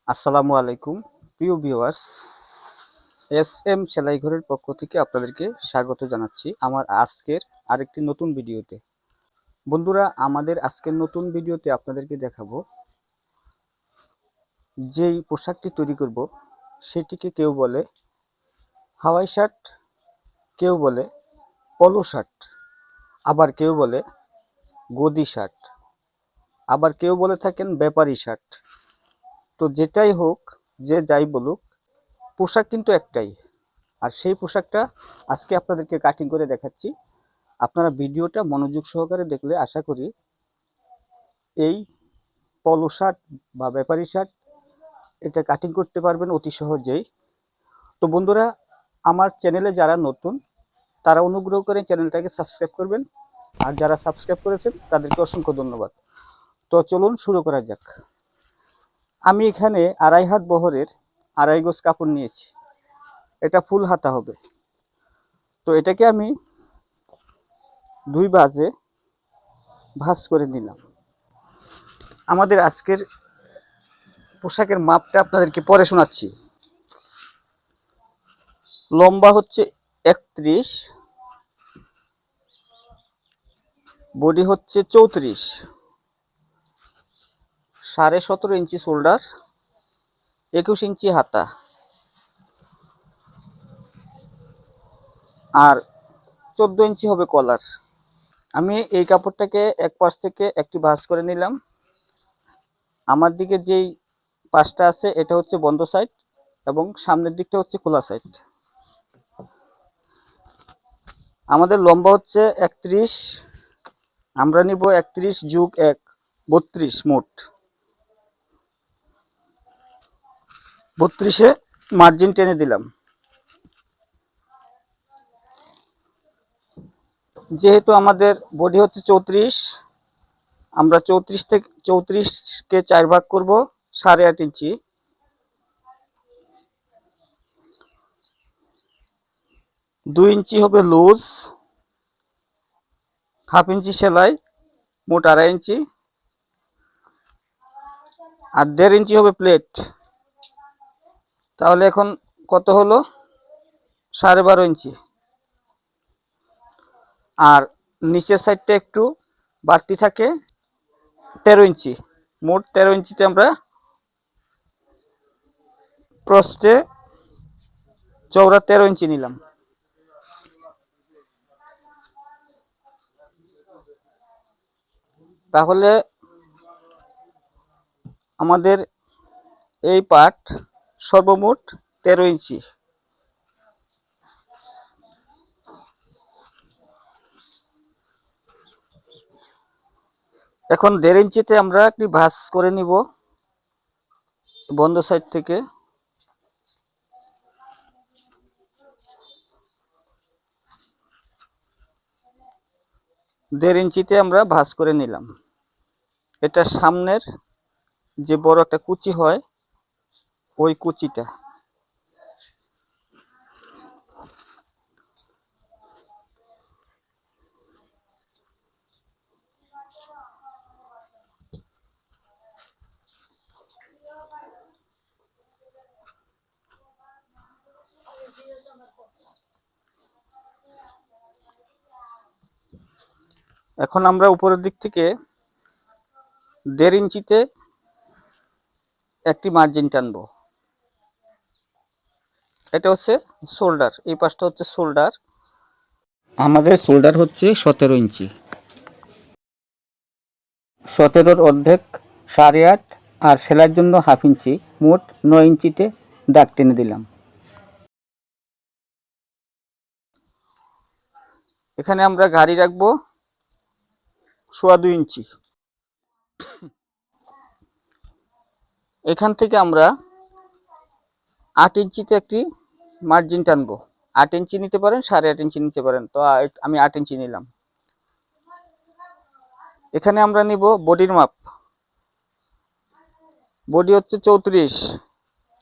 আসসালামু আলাইকুম প্রিয় ভিউয়ার্স, এস এম সেলাই ঘরের পক্ষ থেকে আপনাদেরকে স্বাগত জানাচ্ছি আমার আজকের আরেকটি নতুন ভিডিওতে। বন্ধুরা, আমাদের আজকের নতুন ভিডিওতে আপনাদেরকে দেখাবো যেই পোশাকটি তৈরি করব সেটিকে কেউ বলে হাওয়াই শার্ট, কেউ বলে পলো শার্ট, আবার কেউ বলে গদি শার্ট, আবার কেউ বলে থাকেন ব্যাপারী শার্ট। তো যেটাই হোক, যে যাই বলুক, পোশাক কিন্তু একটাই। আর সেই পোশাকটা আজকে আপনাদেরকে কাটিং করে দেখাচ্ছি। আপনারা ভিডিওটা মনোযোগ সহকারে দেখলে আশা করি এই পলো শার্ট বা ব্যাপারী শার্ট এটা কাটিং করতে পারবেন অতি সহজেই। তো বন্ধুরা, আমার চ্যানেলে যারা নতুন তারা অনুগ্রহ করে চ্যানেলটাকে সাবস্ক্রাইব করবেন, আর যারা সাবস্ক্রাইব করেছেন তাদেরকে অসংখ্য ধন্যবাদ। তো চলুন শুরু করা যাক। আমি এখানে 2.5 হাত বহরের 2.5 গজ কাপড় নিয়েছি। এটা ফুল হাতা হবে। তো এটাকে আমি 2 ভাঁজে ভাঁজ করে নিলাম। আমাদের আজকের পোশাকের মাপটা আপনাদেরকে পরে শোনাচ্ছি। লম্বা হচ্ছে 31, বডি হচ্ছে 34, 17.5 ইঞ্চি শোল্ডার, 21 ইঞ্চি হাতা, আর 14 ইঞ্চি হবে কলার। আমি এই কাপড়টাকে এক পাশ থেকে একটি ভাঁজ করে নিলাম। আমার দিকে যেই পাশটা আছে এটা হচ্ছে বন্ধ সাইড এবং সামনের দিকটা হচ্ছে খোলা সাইড। আমাদের লম্বা হচ্ছে 31, আমরা নিব 31 যোগ 1 32, মোট 32-এ মার্জিন টেনে দিলাম। যেহেতু আমাদের বডি হচ্ছে 34, আমরা 34কে 4 ভাগ করব, 8.5 ইঞ্চি। 2 ইঞ্চি হবে লুজ, হাফ ইঞ্চি সেলাই, মোট 2.5 ইঞ্চি, আর 1.5 ইঞ্চি হবে প্লেট। তাহলে এখন কত হলো? 12.5 ইঞ্চি। আর নিচের সাইডটা একটু বাড়তি থাকে, 13 ইঞ্চি। মোট 13 ইঞ্চিতে আমরা প্রস্থে চওড়া 13 ইঞ্চি নিলাম। তাহলে আমাদের এই পার্ট সর্বমোট 13 ইঞ্চি। এখন 1.5 ইঞ্চিতে আমরা একটি ভাঁজ করে নিব বন্ধ সাইড থেকে। দেড় ইঞ্চিতে আমরা ভাঁজ করে নিলাম। এটা সামনের যে বড় একটা কুচি হয় ওই কুচিটা। এখন আমরা উপরের দিক থেকে 1.5 ইঞ্চিতে একটি মার্জিন টানবো। এটা হচ্ছে শোল্ডার, এই পাশটা হচ্ছে শোল্ডার। আমাদের শোল্ডার হচ্ছে 17 ইঞ্চি। 17-র অর্ধেক 8.5, আর সেলাইয়ের জন্য হাফ ইঞ্চি, মোট 9 ইঞ্চিতে দাগ টেনে দিলাম। এখানে আমরা ঘাড়ি রাখবো 2.25 ইঞ্চি। এখান থেকে আমরা 8 ইঞ্চিতে একটি মার্জিন টানবো। 8 ইঞ্চি নিতে পারেন, 8.5 ইঞ্চি নিতে পারেন। তো আমি 8 ইঞ্চি নিলাম। এখানে আমরা নিব বডির মাপ। বডি হচ্ছে 34,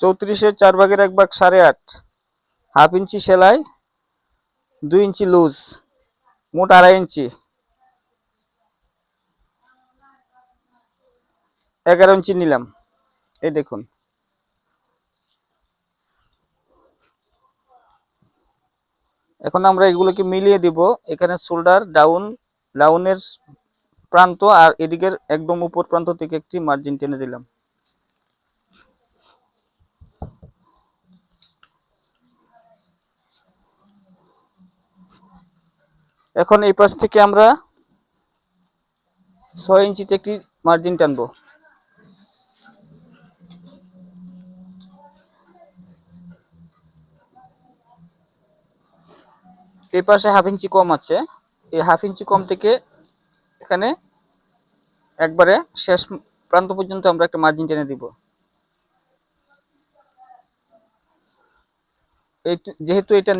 34-এর 4 ভাগের 1 ভাগ 8.5, হাফ ইঞ্চি সেলাই, 2 ইঞ্চি লুজ, মোট 2.5 ইঞ্চি। 11 ইঞ্চি নিলাম। এই দেখুন এখন আমরা এগুলোকে মিলিয়ে দিব। এখানে শোল্ডার ডাউনের প্রান্ত আর এদিকের একদম উপর প্রান্ত থেকে একটি মার্জিন টেনে দিলাম। এখন এই পাশ থেকে আমরা 6 ইঞ্চিতে একটি মার্জিন টানবো। এই পাশে 1/2 ইঞ্চি কম আছে, এই 1/2 ইঞ্চি কম থেকে এখানে একবারে শেষ প্রান্ত পর্যন্ত আমরা একটা মার্জিন টেনে দিব। যেহেতু এটা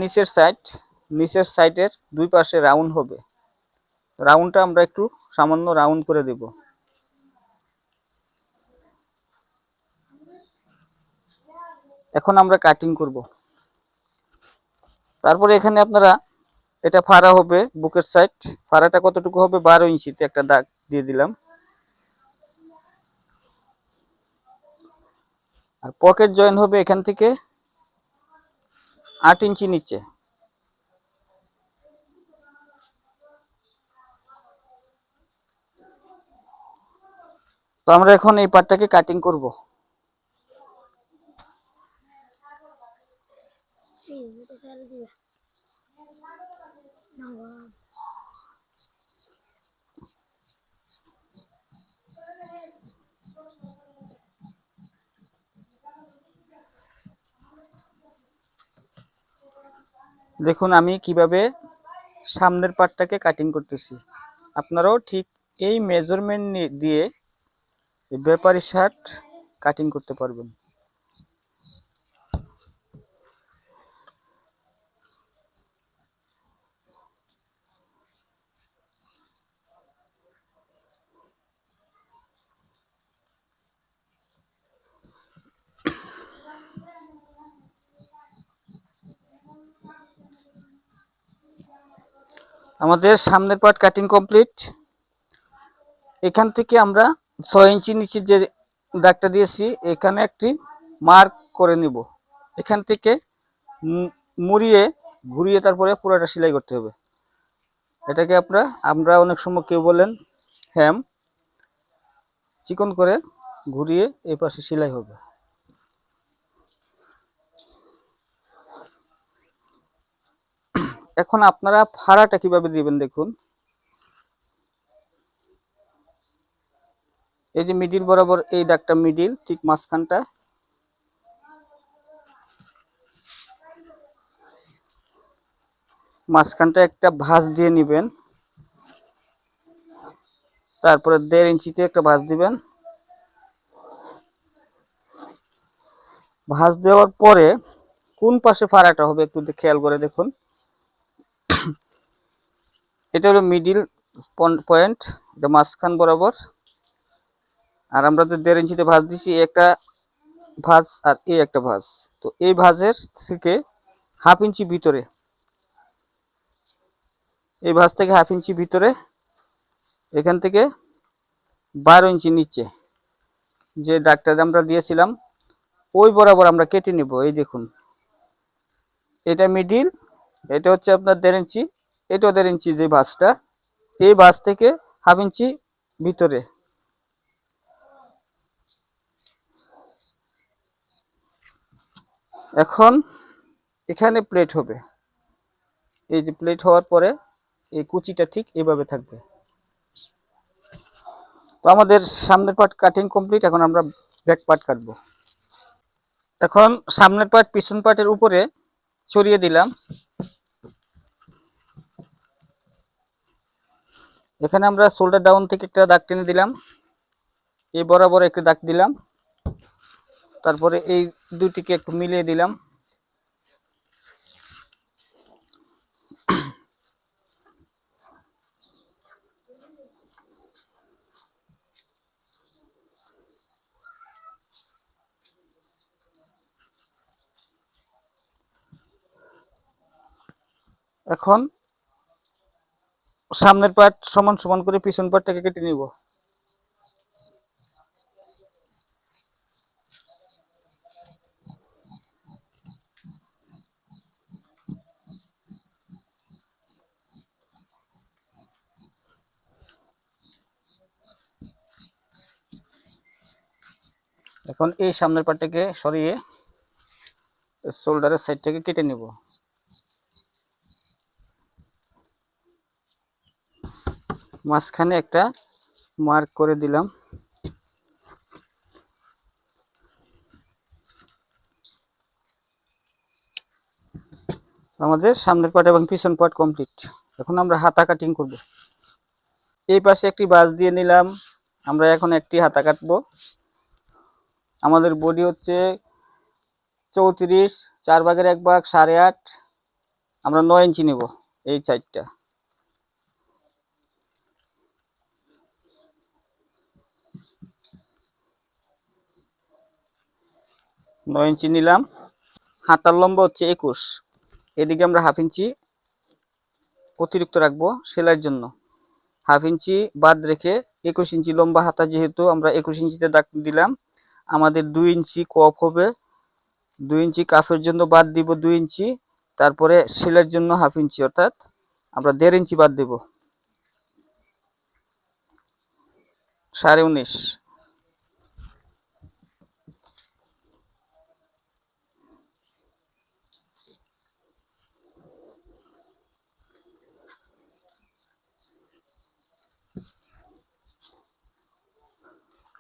নিচের সাইডের দুই পাশে রাউন্ড হবে, রাউন্ডটা আমরা একটু সামান্য রাউন্ড করে দেব। এখন আমরা কাটিং করব। তারপরে এখানে আপনারা, এটা ফাড়া হবে বুকের সাইড, ফাড়াটা কতটুকু হবে 12 ইঞ্চিতে একটা দাগ দিয়ে দিলাম। আর পকেট জয়েন হবে এখান থেকে 8 ইঞ্চি নিচে। তো আমরা এখন এই পার্টটাকে কাটিং করব। দেখুন আমি কিভাবে সামনের পার্টটাকে কাটিং করতেছি, আপনারাও ঠিক এই মেজারমেন্ট দিয়ে ব্যাপারী শার্ট কাটিং করতে পারবেন। আমাদের সামনের পার্ট কাটিং কমপ্লিট। এখান থেকে আমরা 6 ইঞ্চি নিচে যে দাগটা দিয়েছি এখানে একটি মার্ক করে নিব। এখান থেকে মুড়িয়ে ঘুরিয়ে তারপরে পুরোটা সেলাই করতে হবে। এটাকে আমরা অনেক সময় কেউ বলেন হ্যাম, চিকন করে ঘুরিয়ে এই পাশে সেলাই হবে। এখন আপনারা ফাড়াটা কিভাবে দিবেন দেখুন। এই যে মিডিল বরাবর এই দাগটা মিডিল, ঠিক মাঝখানটা একটা ভাঁজ দিয়ে নেবেন। তারপরে 1.5 ইঞ্চিতে একটা ভাঁজ দিবেন। ভাঁজ দেওয়ার পরে কোন পাশে ফাড়াটা হবে একটু খেয়াল করে দেখুন। এটা হলো মিডিল পয়েন্ট, এটা মাঝখান বরাবর। আর আমরা তো 1.5 ইঞ্চিতে ভাঁজ দিছি, একটা ভাঁজ আর এই একটা ভাঁজ। তো এই ভাঁজের থেকে 1/2 ইঞ্চি ভিতরে, এই ভাঁজ থেকে 1/2 ইঞ্চি ভিতরে, এখান থেকে 12 ইঞ্চি নিচে যে দাগটা আমরা দিয়েছিলাম ওই বরাবর আমরা কেটে নিব। এই দেখুন এটা মিডিল, এটা হচ্ছে আপনার 1.5 ইঞ্চি, এটাও 1.5 ইঞ্চি যে ভাঁজটা, এই ভাঁজ থেকে 1/2 ইঞ্চি ভিতরে। এখন এখানে প্লেট হবে, এই যে প্লেট হওয়ার পরে এই কুচিটা ঠিক এইভাবে থাকবে। তো আমাদের সামনের পার্ট কাটিং কমপ্লিট, এখন আমরা ব্যাক পার্ট কাটবো। এখন সামনের পার্ট পিছন পার্টের উপরে ছড়িয়ে দিলাম। এখানে আমরা শোল্ডার ডাউন থেকে একটা দাগ টেনে দিলাম, এই বরাবর একটা দাগ দিলাম, তারপরে এই দুটিকে একটু মিলিয়ে দিলাম। এখন সামনের পার্ট সমান সমান করে পিছন পার্টটাকে কেটে নিব। এখন এই সামনের পাটটাকে সরিয়ে শোল্ডারের সাইডটাকে কেটে নিব। মাঝখানে একটা মার্ক করে দিলাম। আমাদের সামনের পার্ট এবং পিছন পার্ট কমপ্লিট। এখন আমরা হাতা কাটিং করব। এই পাশে একটি বাঁশ দিয়ে নিলাম। আমরা এখন একটি হাতা কাটবো। আমাদের বডি হচ্ছে 34, 4/1 8.5। আমরা 9 ইঞ্চি নেব এই সাইডটা। 9 ইঞ্চি নিলাম। হাতার লম্বা হচ্ছে 21। এদিকে আমরা হাফ ইঞ্চি অতিরিক্ত রাখবো সেলাইয়ের জন্য। হাফ ইঞ্চি বাদ রেখে 21 ইঞ্চি লম্বা হাতা, যেহেতু আমরা 21 ইঞ্চিতে দাগ দিলাম, আমাদের 2 ইঞ্চি কপ হবে। 2 ইঞ্চি কাফের জন্য বাদ দিব 2 ইঞ্চি, তারপরে সেলাইয়ের জন্য হাফ ইঞ্চি, অর্থাৎ আমরা 1.5 ইঞ্চি বাদ দেব। 19.5।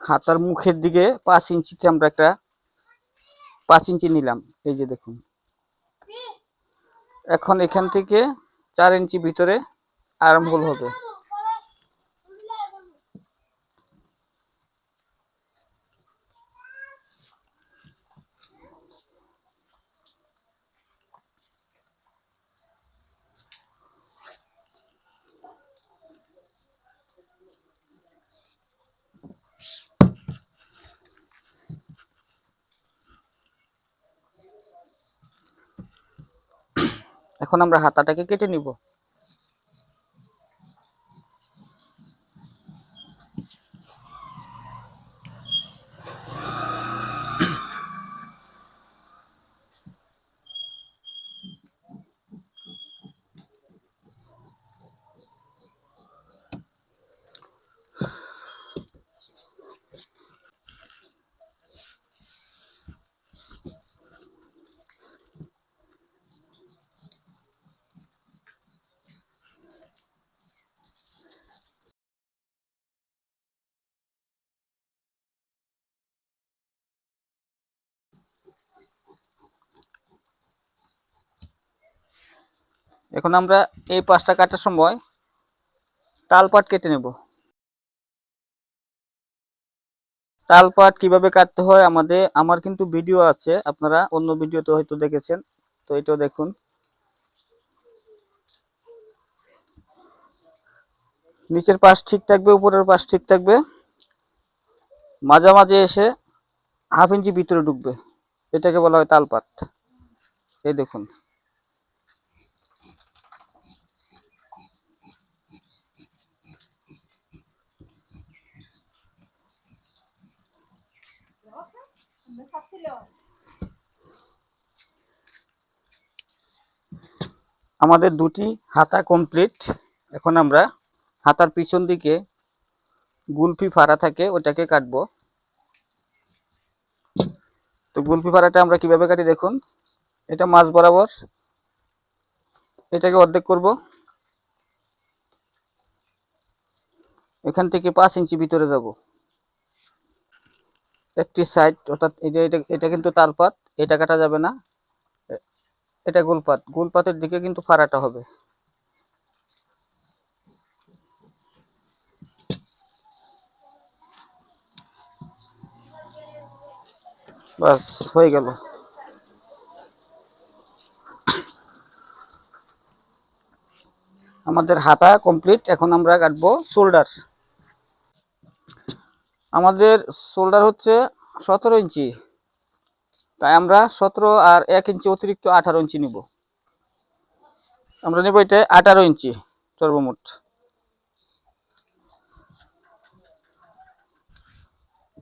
হাতার মুখের দিকে 5 ইঞ্চিতে আমরা একটা 5 ইঞ্চি নিলাম, এই যে দেখুন। এখন এখান থেকে 4 ইঞ্চি ভিতরে আর্ম হোল হবে। এখন আমরা হাতাটাকে কেটে নিব। এখন আমরা এই পাশটা কাটার সময় তাল পাট কেটে নেব। তাল পাট কিভাবে কাটতে হয় আমার কিন্তু ভিডিও আছে, আপনারা অন্য ভিডিওতে হয়তো দেখেছেন, তো এটাও দেখুন। নিচের পাশ ঠিক থাকবে, উপরের পাশ ঠিক থাকবে, মাঝামাঝি এসে হাফ ইঞ্চি ভিতরে ঢুকবে, এটাকে বলা হয় তাল পাট। এই দেখুন। আমাদের দুটি হাতা কমপ্লিট। এখন আমরা হাতার পিছন দিকে গুলফি ফাড়া থাকে, ওটাকে কাটবো। তো গুলফি ফাড়াটা আমরা কিভাবে কাটি দেখুন। এটা মাঝ বরাবর, এটাকে অর্ধেক করব। এখান থেকে 5 ইঞ্চি ভিতরে যাব। একটি সাইড, অর্থাৎ এই যে এটা কিন্তু তালপাত, এটা কাটা যাবে না, এটা গোলপাত। গোলপাতের দিকে কিন্তু ফাড়াটা হবে। বাস, হয়ে গেল। আমাদের হাতা কমপ্লিট। এখন আমরা কাটবো শোল্ডার। আমাদের শোল্ডার হচ্ছে 17 ইঞ্চি, তাই আমরা 17 আর 1 ইঞ্চি অতিরিক্ত 18 ইঞ্চি নিব। আমরা নেব এটা 18 ইঞ্চি সর্বমোট।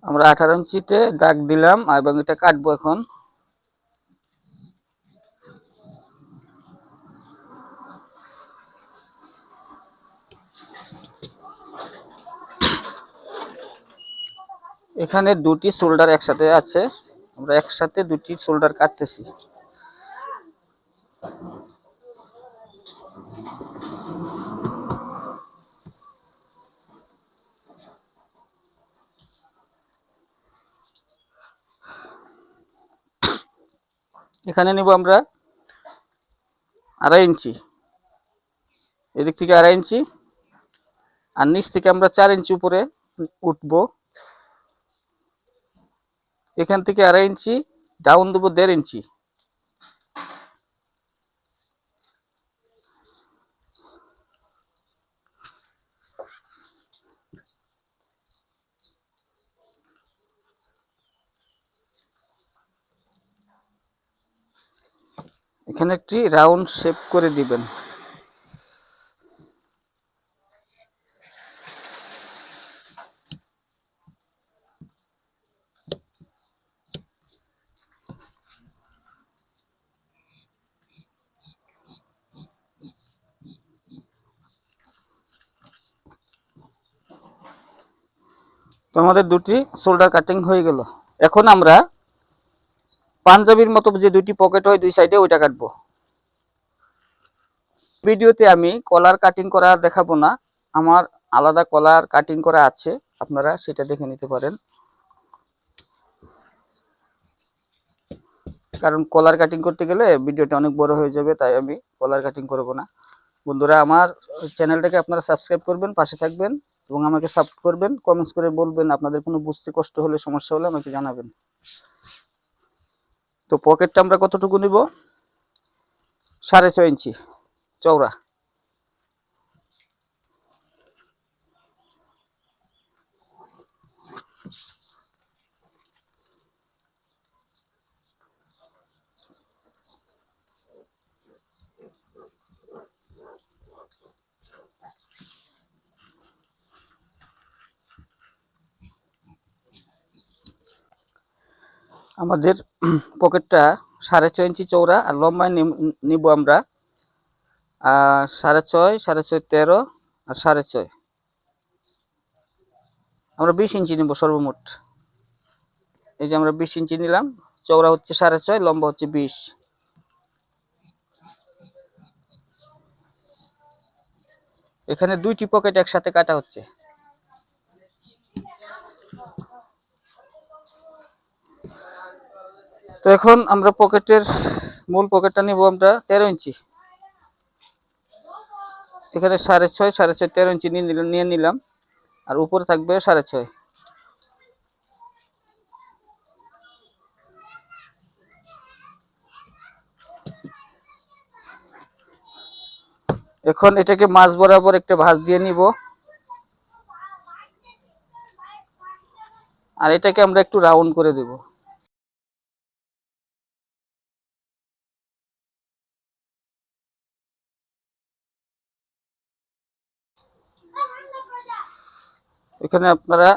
আমরা 18 ইঞ্চিতে দাগ দিলাম এবং এটা কাটবো এখন। এখানে দুটি শোল্ডার একসাথে আছে, আমরা একসাথে দুটি শোল্ডার কাটতেছি। এখানে নিব আমরা 2.5 ইঞ্চি, এদিক থেকে 2.5 ইঞ্চি, আর নিচ থেকে আমরা 4 ইঞ্চি উপরে উঠবো। এখান থেকে 2.5 ইঞ্চি ডাউন দেবো 1.5 ইঞ্চি। এখানে একটি রাউন্ড শেপ করে দিবেন। তো আমাদের দুটি শোল্ডার কাটিং হয়ে গেল। এখন আমরা পাঞ্জাবির মতো যে দুটি পকেট হয় দুই সাইডে, ওইটা কাটবো। ভিডিওতে আমি কলার কাটিং করা দেখাবো না, আমার আলাদা কলার কাটিং করা আছে, আপনারা সেটা দেখে নিতে পারেন। কারণ কলার কাটিং করতে গেলে ভিডিওটা অনেক বড় হয়ে যাবে, তাই আমি কলার কাটিং করব না। বন্ধুরা, আমার চ্যানেলটাকে আপনারা সাবস্ক্রাইব করবেন, পাশে থাকবেন এবং আমাকে সাপোর্ট করবেন। কমেন্টস করে বলবেন আপনাদের কোনো বুঝতে কষ্ট হলে, সমস্যা হলে আমাকে জানাবেন। তো পকেটটা আমরা কতটুকু নিব? 6.5 ইঞ্চি চওড়া। আমাদের পকেটটা 6.5 ইঞ্চি চওড়া, আর লম্বায় নিব আমরা 6.5, 6.5, 13 আর 6.5। আমরা 20 ইঞ্চি নিব সর্বমোট। এই যে আমরা 20 ইঞ্চি নিলাম, চওড়া হচ্ছে 6.5, লম্বা হচ্ছে 20। এখানে দুইটি পকেট একসাথে কাটা হচ্ছে। তো এখন আমরা পকেটের মূল পকেটটা নিব আমরা 13 ইঞ্চি। এখানে 6.5, 6.5, 13 ইঞ্চি নিয়ে নিলাম, আর উপরে থাকবে 6.5। এখন এটাকে মাঝ বরাবর একটা ভাঁজ দিয়ে নিব, আর এটাকে আমরা একটু রাউন্ড করে দেব। এখানে আপনারা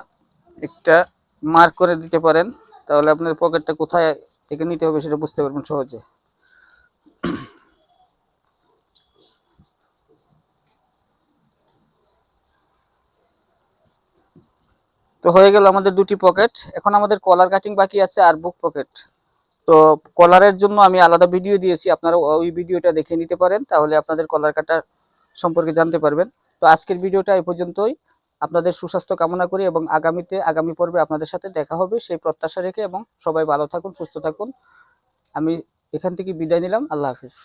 একটা মার্ক করে দিতে পারেন, তাহলে আপনার পকেটটা কোথায় থেকে নিতে হবে সেটা বুঝতে পারবেন সহজে। তো হয়ে গেল আমাদের দুটি পকেট। এখন আমাদের কলার কাটিং বাকি আছে আর বুক পকেট। তো কলারের জন্য আমি আলাদা ভিডিও দিয়েছি, আপনারা ওই ভিডিওটা দেখে নিতে পারেন, তাহলে আপনাদের কলার কাটা সম্পর্কে জানতে পারবেন। তো আজকের ভিডিওটা এই পর্যন্তই। আপনাদের সুস্বাস্থ্য কামনা করি এবং আগামী পর্বে আপনাদের সাথে দেখা হবে সেই প্রত্যাশা রেখে, এবং সবাই ভালো থাকুন, সুস্থ থাকুন। আমি এখান থেকে বিদায় নিলাম। আল্লাহ হাফিজ।